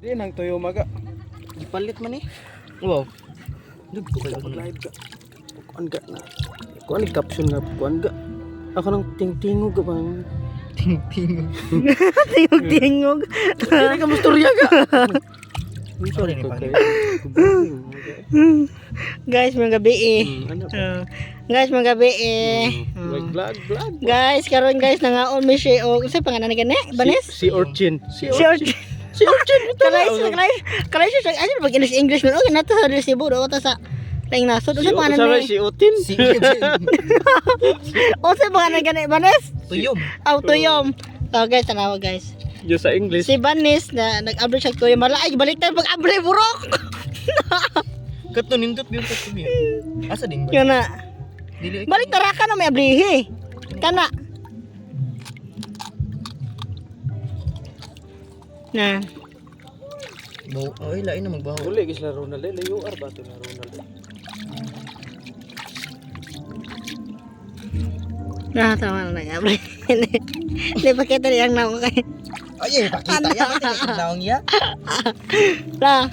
Di nang tuyo maga. Ipalit man eh. Wow. Dugto kayo Dapat na. live ka. Kuan ga na. Kuan ni caption nga kuan ga. Ako nang tingtingog ka bang. Ting-ting. Tingog-tingog. Dili ka musturya ka. Sorry ni pare. Guys, mga gabi eh. Ano? Guys, mga gabi eh. Vlog. Guys, karon guys nangaon mi siya og sa pangalan ni gani? Banes? Si Orchin. Si Orchid. Si Orchin. Kalay siya ano pag English man. Okay na to sa resibo do ta sa laing nasod. Sa pangalan ni? Si Otin. Si O sa pangalan gani Banes? Tuyom. Autoyom. Oh guys, tanawa guys. Yo sa English. Si Banes na nag-abri siya tuyo malay baliktad pag abri burok. Kato nindot biyo kato biyo. Asa ding ba? Yun na. Dili Balik taraka na may abrihi. Kana. Na. Bawo, ay lain na magbaho. Uli gis la Ronald. Layo ba to na Ronald? Na tama na nag-abri. Hindi pakita niyang naong kay. Ay, pakita ya kita naong ya. Na.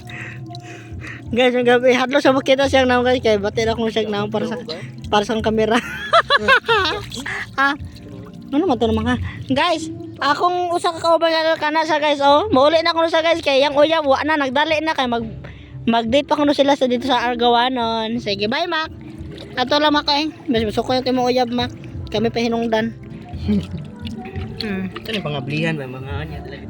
Guys, ang gabi hadlo sa makita siyang naong guys kay batid ako siyang naong para sa kamera. Ano man to naman ka? Guys, akong usa ka kauban kana sa guys oh. Mauli na kuno sa guys kay yang uyab wa na nagdali na kay mag-date pa kuno sila sa dito sa Argawanon. Sige, bye Mac. Ato lang Mac kay. Mas suko yung kay mo uyab Mac. Kami pa hinungdan. Ito ni pangablihan ba mga anya talaga.